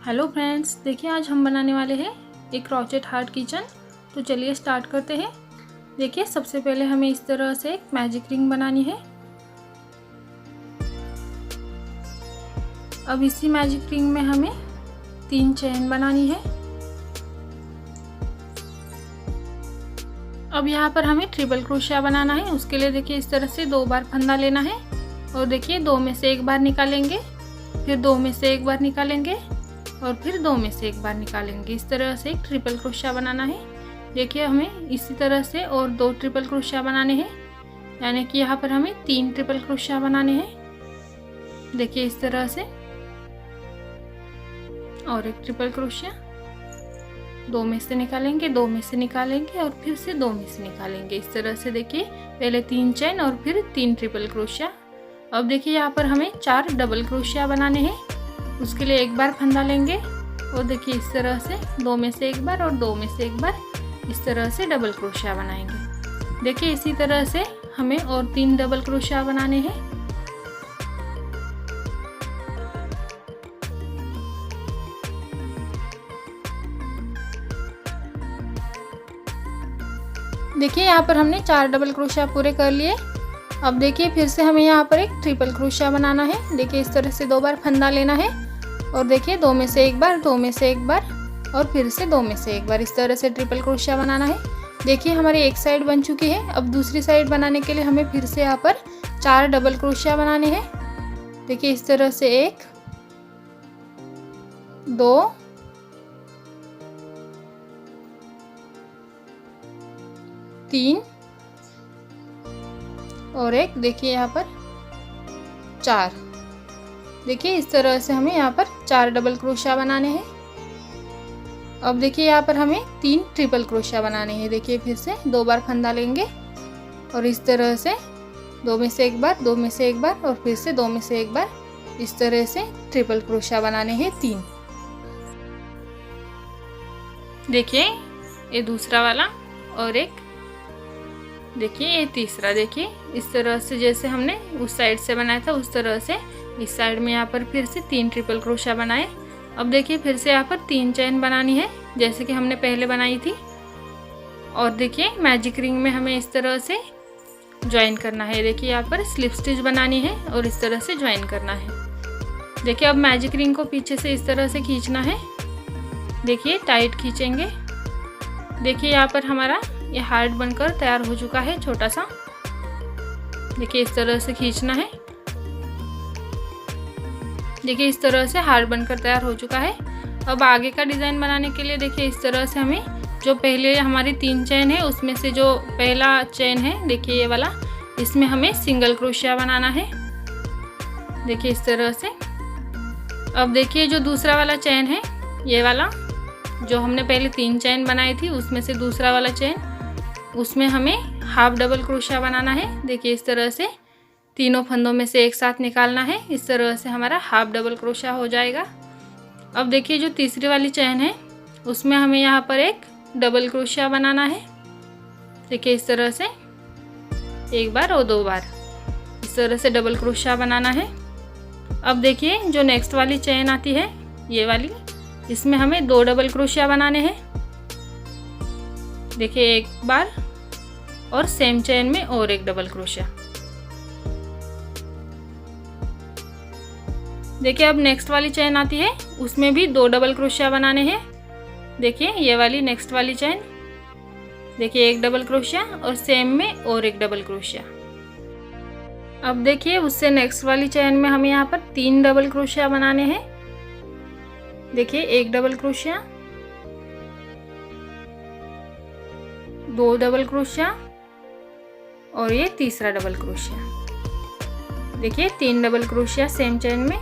Hello friends, देखिए आज हम बनाने वाले हैं एक क्रोचेट हार्ट किचन। तो चलिए स्टार्ट करते हैं। देखिए सबसे पहले हमें इस तरह से एक मैजिक रिंग बनानी है। अब इसी मैजिक रिंग में हमें 3 चेन बनानी है। अब यहाँ पर हमें ट्रिपल क्रोशिया बनाना है। उसके लिए देखिए इस तरह से 2 बार फंदा लेना है और देखिए 2 में से 1 बार निकालेंगे, फिर 2 में से 1 बार निकालेंगे और फिर 2 में से 1 बार निकालेंगे। इस तरह से एक ट्रिपल क्रोशिया बनाना है। देखिए हमें इसी तरह से और 2 ट्रिपल क्रोशिया बनाने हैं, यानी कि यहाँ पर हमें 3 ट्रिपल क्रोशिया बनाने हैं। देखिए इस तरह से और एक ट्रिपल क्रोशिया, 2 में से निकालेंगे, 2 में से निकालेंगे और फिर से 2 में से निकालेंगे। इस तरह से देखिए पहले 3 चेन और फिर 3 ट्रिपल क्रोशिया। अब देखिए यहाँ पर हमें 4 डबल क्रोशिया बनाने हैं। उसके लिए 1 बार फंदा लेंगे और देखिए इस तरह से 2 में से 1 बार और 2 में से 1 बार इस तरह से डबल क्रोशिया बनाएंगे। देखिए इसी तरह से हमें और 3 डबल क्रोशिया बनाने हैं। देखिए यहाँ पर हमने 4 डबल क्रोशिया पूरे कर लिए। अब देखिए फिर से हमें यहाँ पर एक ट्रिपल क्रोशिया बनाना है। देखिए इस तरह से 2 बार फंदा लेना है और देखिए 2 में से 1 बार, 2 में से 1 बार और फिर से 2 में से 1 बार इस तरह से ट्रिपल क्रोशिया बनाना है। देखिए हमारी एक साइड बन चुकी है। अब दूसरी साइड बनाने के लिए हमें फिर से यहाँ पर 4 डबल क्रोशिया बनाने हैं। देखिए इस तरह से 1, 2, 3 और 1। देखिए यहाँ पर 4। देखिए इस तरह से हमें यहाँ पर 4 डबल क्रोशिया बनाने हैं। अब देखिए यहाँ पर हमें 3 ट्रिपल क्रोशिया बनाने हैं। देखिए फिर से 2 बार फंदा लेंगे और इस तरह से 2 में से 1 बार, 2 में से 1 बार और फिर से 2 में से 1 बार इस तरह से ट्रिपल क्रोशिया बनाने हैं 3। देखिए ये दूसरा वाला और एक, देखिए ये तीसरा। देखिए इस तरह से जैसे हमने उस साइड से बनाया था उस तरह से इस साइड में यहाँ पर फिर से 3 ट्रिपल क्रोशिया बनाए। अब देखिए फिर से यहाँ पर 3 चेन बनानी है जैसे कि हमने पहले बनाई थी। और देखिए मैजिक रिंग में हमें इस तरह से ज्वाइन करना है। देखिए यहाँ पर स्लिप स्टिच बनानी है और इस तरह से ज्वाइन करना है। देखिए अब मैजिक रिंग को पीछे से इस तरह से खींचना है। देखिए टाइट खींचेंगे। देखिए यहाँ पर हमारा ये हार्ट बनकर तैयार हो चुका है छोटा सा। देखिए इस तरह से खींचना है। देखिए इस तरह से हार्ट बनकर तैयार हो चुका है। अब आगे का डिज़ाइन बनाने के लिए देखिए इस तरह से हमें जो पहले हमारी 3 चेन है उसमें से जो पहला चेन है देखिए ये वाला, इसमें हमें सिंगल क्रोशिया बनाना है। देखिए इस तरह से। अब देखिए जो दूसरा वाला चेन है ये वाला, जो हमने पहले 3 चेन बनाई थी उसमें से दूसरा वाला चेन, उसमें हमें हाफ डबल क्रोशिया बनाना है। देखिए इस तरह से तीनों फंदों में से एक साथ निकालना है। इस तरह से हमारा हाफ डबल क्रोशिया हो जाएगा। अब देखिए जो तीसरी वाली चेन है उसमें हमें यहाँ पर एक डबल क्रोशिया बनाना है। देखिए इस तरह से 1 बार और 2 बार इस तरह से डबल क्रोशिया बनाना है। अब देखिए जो नेक्स्ट वाली चेन आती है ये वाली, इसमें हमें 2 डबल क्रोशिया बनाने हैं। देखिए 1 बार और सेम चेन में और एक डबल क्रोशिया। देखिए अब नेक्स्ट वाली चेन आती है उसमें भी 2 डबल क्रोशिया बनाने हैं। देखिए ये वाली नेक्स्ट वाली चेन, देखिए 1 डबल क्रोशिया और सेम में और एक डबल क्रोशिया। अब देखिए उससे नेक्स्ट वाली चेन में हमें यहाँ पर 3 डबल क्रोशिया बनाने हैं। देखिए 1 डबल क्रोशिया, 2 डबल क्रोशिया और ये तीसरा डबल क्रोशिया। देखिए 3 डबल क्रोशिया सेम चेन में।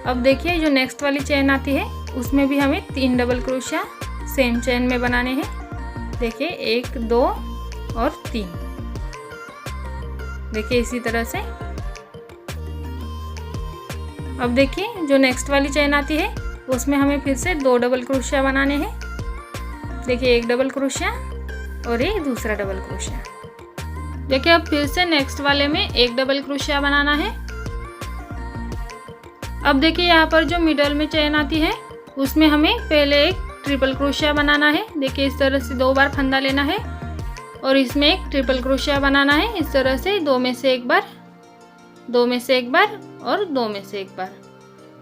अब देखिए जो नेक्स्ट वाली चेन आती है उसमें भी हमें 3 डबल क्रोशिया सेम चेन में बनाने हैं। देखिए 1, 2 और 3। देखिए इसी तरह से। अब देखिए जो नेक्स्ट वाली चेन आती है उसमें हमें फिर से 2 डबल क्रोशिया बनाने हैं। देखिए 1 डबल क्रोशिया और ये दूसरा डबल क्रोशिया। देखिए अब फिर से नेक्स्ट वाले में 1 डबल क्रोशिया बनाना है। अब देखिए यहाँ पर जो मिडल में चेन आती है उसमें हमें पहले एक ट्रिपल क्रोशिया बनाना है। देखिए इस तरह से 2 बार फंदा लेना है और इसमें एक ट्रिपल क्रोशिया बनाना है। इस तरह से 2 में से 1 बार, 2 में से 1 बार और 2 में से 1 बार।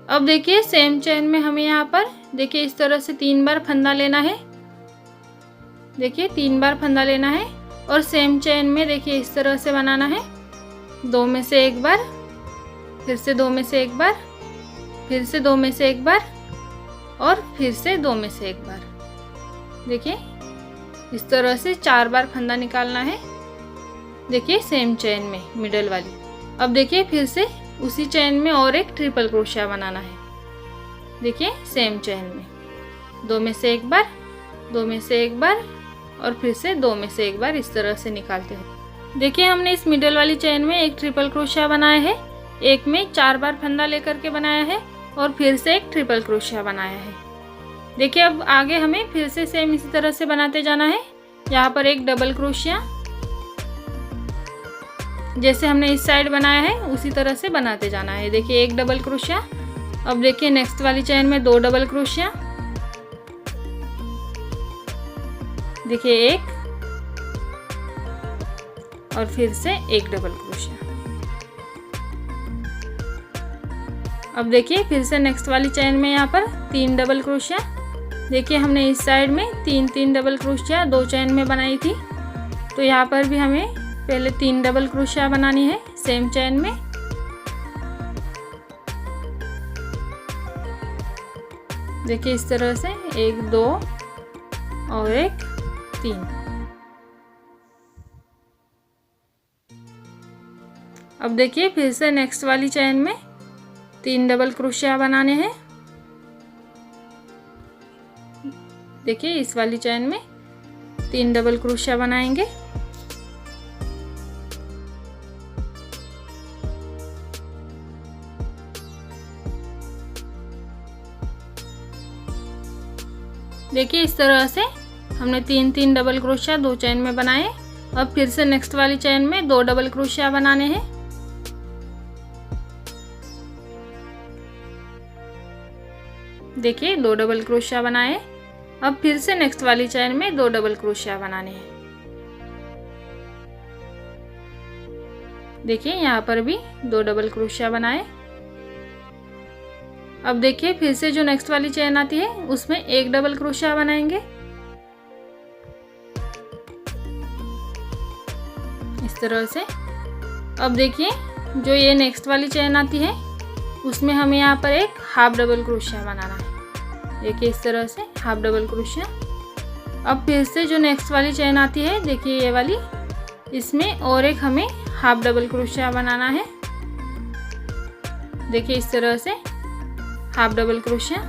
अब देखिए सेम चेन में हमें यहाँ पर देखिए इस तरह से 3 बार फंदा लेना है। देखिए 3 बार फंदा लेना है और सेम चेन में देखिए इस तरह से बनाना है। 2 में से 1 बार, फिर से 2 में से 1 बार, फिर से 2 में से 1 बार और फिर से 2 में से 1 बार। देखिए इस तरह से 4 बार फंदा निकालना है। देखिए सेम चेन में मिडल वाली। अब देखिए फिर से उसी चेन में और एक ट्रिपल क्रोशिया बनाना है। देखिए सेम चेन में 2 में से 1 बार, 2 में से 1 बार और फिर से 2 में से 1 बार इस तरह से निकालते हैं। देखिए हमने इस मिडल वाली चेन में एक ट्रिपल क्रोशिया बनाया है, एक में 4 बार फंदा लेकर के बनाया है और फिर से एक ट्रिपल क्रोशिया बनाया है। देखिए अब आगे हमें फिर से सेम इसी तरह से बनाते जाना है। यहाँ पर एक डबल क्रोशिया, जैसे हमने इस साइड बनाया है उसी तरह से बनाते जाना है। देखिए एक डबल क्रोशिया। अब देखिए नेक्स्ट वाली चेन में 2 डबल क्रोशिया। देखिए एक और फिर से एक डबल क्रोशिया। अब देखिए फिर से नेक्स्ट वाली चेन में यहाँ पर 3 डबल क्रोशिया। देखिए हमने इस साइड में 3 डबल क्रोशिया 2 चेन में बनाई थी, तो यहाँ पर भी हमें पहले 3 डबल क्रोशिया बनानी है सेम चेन में। देखिए इस तरह से 1 2 और 1 3। अब देखिए फिर से नेक्स्ट वाली चेन में 3 डबल क्रोशिया बनाने हैं। देखिए इस वाली चेन में 3 डबल क्रोशिया बनाएंगे। देखिए इस तरह से हमने 3 डबल क्रोशिया 2 चेन में बनाए। अब फिर से नेक्स्ट वाली चेन में 2 डबल क्रोशिया बनाने हैं। देखिए 2 डबल क्रोशिया बनाए। अब फिर से नेक्स्ट वाली चेन में 2 डबल क्रोशिया बनाने हैं। देखिए यहाँ पर भी 2 डबल क्रोशिया बनाए। अब देखिए फिर से जो नेक्स्ट वाली चेन आती है उसमें 1 डबल क्रोशिया बनाएंगे इस तरह से। अब देखिए जो ये नेक्स्ट वाली चेन आती है उसमें हमें यहाँ पर एक हाफ डबल क्रोशिया बनाना है। देखिए इस तरह से हाफ डबल क्रोशिया। अब फिर से जो नेक्स्ट वाली चेन आती है देखिए ये वाली, इसमें और एक हमें हाफ डबल क्रोशिया बनाना है। देखिए इस तरह से हाफ डबल क्रोशिया।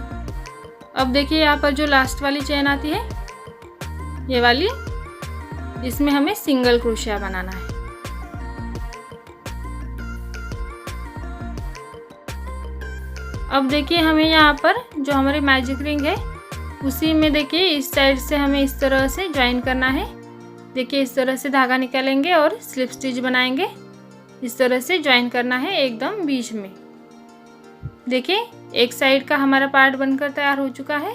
अब देखिए यहाँ पर जो लास्ट वाली चेन आती है ये वाली, इसमें हमें सिंगल क्रोशिया बनाना है। अब देखिए हमें यहाँ पर जो हमारी मैजिक रिंग है उसी में देखिए इस साइड से हमें इस तरह से ज्वाइन करना है। देखिए इस तरह से धागा निकालेंगे और स्लिप स्टिच बनाएंगे। इस तरह से ज्वाइन करना है एकदम बीच में। देखिए एक साइड का हमारा पार्ट बनकर तैयार हो चुका है।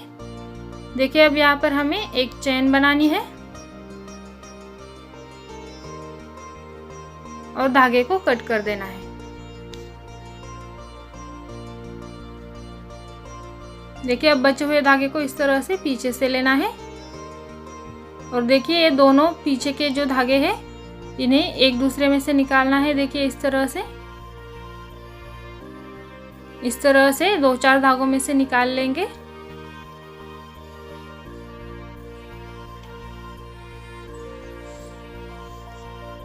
देखिए अब यहाँ पर हमें एक चेन बनानी है और धागे को कट कर देना है। देखिए अब बचे हुए धागे को इस तरह से पीछे से लेना है और देखिए ये दोनों पीछे के जो धागे हैं इन्हें एक दूसरे में से निकालना है। देखिए इस तरह से 2-4 धागों में से निकाल लेंगे।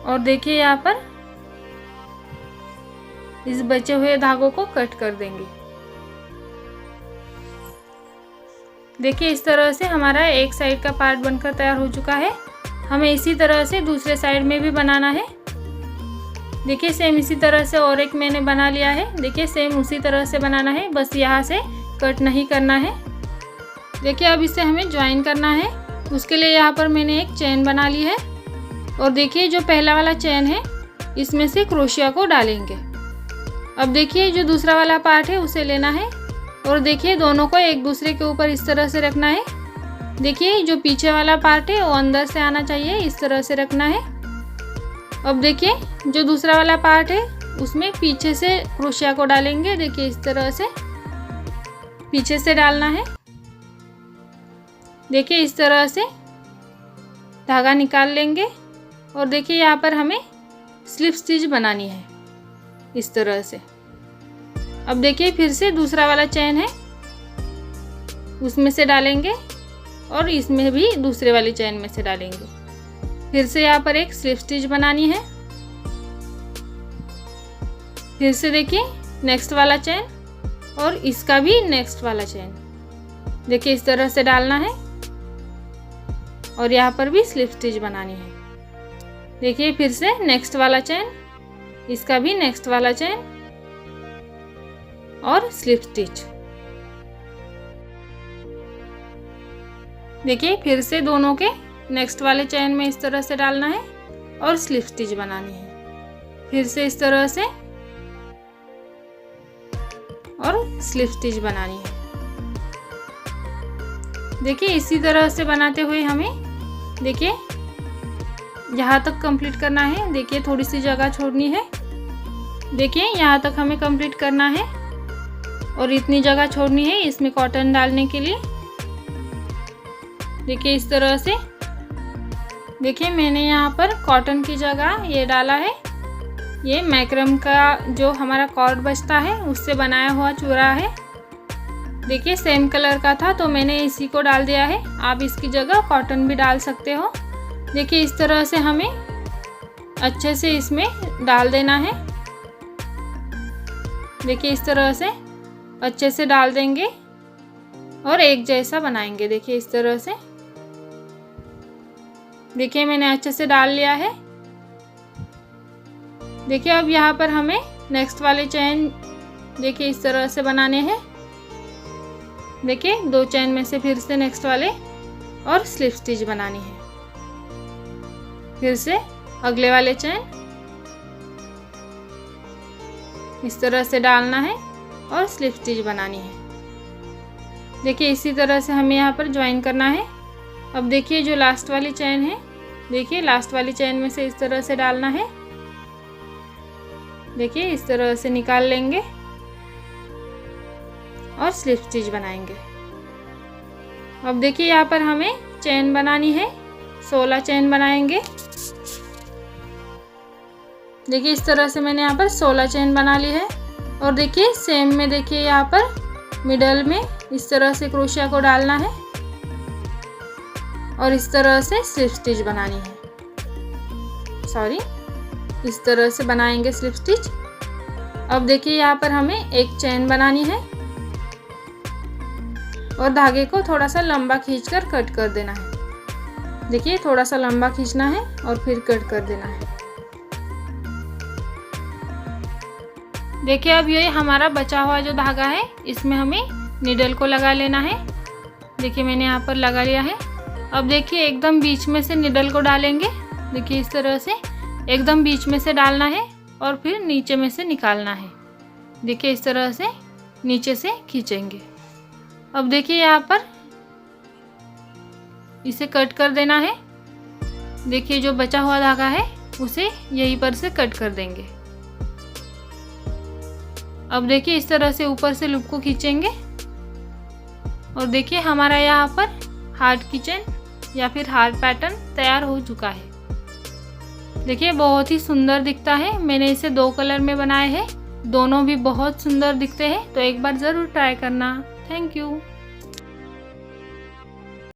और देखिए यहाँ पर इस बचे हुए धागों को कट कर देंगे। देखिए इस तरह से हमारा एक साइड का पार्ट बनकर तैयार हो चुका है। हमें इसी तरह से दूसरे साइड में भी बनाना है। देखिए सेम इसी तरह से और एक मैंने बना लिया है। देखिए सेम उसी तरह से बनाना है, बस यहाँ से कट नहीं करना है। देखिए अब इसे हमें ज्वाइन करना है। उसके लिए यहाँ पर मैंने एक चेन बना ली है और देखिए जो पहला वाला चेन है इसमें से क्रोशिया को डालेंगे। अब देखिए जो दूसरा वाला पार्ट है उसे लेना है और देखिए दोनों को एक दूसरे के ऊपर इस तरह से रखना है। देखिए जो पीछे वाला पार्ट है वो अंदर से आना चाहिए, इस तरह से रखना है। अब देखिए जो दूसरा वाला पार्ट है उसमें पीछे से क्रोशिया को डालेंगे। देखिए इस तरह से पीछे से डालना है। देखिए इस तरह से धागा निकाल लेंगे और देखिए यहाँ पर हमें स्लिप स्टिच बनानी है इस तरह से। अब देखिए फिर से दूसरा वाला चेन है उसमें से डालेंगे और इसमें भी दूसरे वाली चेन में से डालेंगे। फिर से यहाँ पर एक स्लिप स्टिच बनानी है। फिर से देखिए नेक्स्ट वाला चेन और इसका भी नेक्स्ट वाला चेन। देखिए इस तरह से डालना है और यहाँ पर भी स्लिप स्टिच बनानी है। देखिए फिर से नेक्स्ट वाला चेन, इसका भी नेक्स्ट वाला चेन और स्लिप स्टिच। देखिए फिर से दोनों के नेक्स्ट वाले चेन में इस तरह से डालना है और स्लिप स्टिच बनानी है। फिर से इस तरह से और स्लिप स्टिच बनानी है। देखिए इसी तरह से बनाते हुए हमें देखिए यहाँ तक कंप्लीट करना है। देखिए थोड़ी सी जगह छोड़नी है। देखिए यहाँ तक हमें कंप्लीट करना है और इतनी जगह छोड़नी है इसमें कॉटन डालने के लिए। देखिए इस तरह से। देखिए मैंने यहाँ पर कॉटन की जगह ये डाला है, ये मैक्रम का जो हमारा कॉर्ड बचता है उससे बनाया हुआ चूड़ा है। देखिए सेम कलर का था तो मैंने इसी को डाल दिया है। आप इसकी जगह कॉटन भी डाल सकते हो। देखिए इस तरह से हमें अच्छे से इसमें डाल देना है। देखिए इस तरह से अच्छे से डाल देंगे और एक जैसा बनाएंगे। देखिए इस तरह से। देखिए मैंने अच्छे से डाल लिया है। देखिए अब यहाँ पर हमें नेक्स्ट वाले चेन देखिए इस तरह से बनाने हैं। देखिए 2 चेन में से फिर से नेक्स्ट वाले और स्लिप स्टिच बनानी है। फिर से अगले वाले चेन इस तरह से डालना है और स्लिप स्टिच बनानी है। देखिए इसी तरह से हमें यहाँ पर ज्वाइन करना है। अब देखिए जो लास्ट वाली चेन है, देखिए लास्ट वाली चेन में से इस तरह से डालना है। देखिए इस तरह से निकाल लेंगे और स्लिप स्टिच बनाएंगे। अब देखिए यहाँ पर हमें चेन बनानी है, 16 चेन बनाएंगे। देखिए इस तरह से मैंने यहाँ पर 16 चेन बना ली है। और देखिए सेम में देखिए यहाँ पर मिडल में इस तरह से क्रोशिया को डालना है और इस तरह से स्लिप स्टिच बनानी है। इस तरह से बनाएंगे स्लिप स्टिच। अब देखिए यहाँ पर हमें एक चेन बनानी है और धागे को थोड़ा सा लंबा खींचकर कट कर देना है। देखिए थोड़ा सा लंबा खींचना है और फिर कट कर देना है। देखिए अब ये हमारा बचा हुआ जो धागा है इसमें हमें नीडल को लगा लेना है। देखिए मैंने यहाँ पर लगा लिया है। अब देखिए एकदम बीच में से नीडल को डालेंगे। देखिए इस तरह से एकदम बीच में से डालना है और फिर नीचे में से निकालना है। देखिए इस तरह से नीचे से खींचेंगे। अब देखिए यहाँ पर इसे कट कर देना है। देखिए जो बचा हुआ धागा है उसे यहीं पर से कट कर देंगे। अब देखिए इस तरह से ऊपर से लूप को खींचेंगे और देखिए हमारा यहाँ पर हार्ट किचन या फिर हार्ट पैटर्न तैयार हो चुका है। देखिए बहुत ही सुंदर दिखता है। मैंने इसे 2 कलर में बनाए हैं, दोनों भी बहुत सुंदर दिखते हैं। तो एक बार ज़रूर ट्राई करना। Thank you.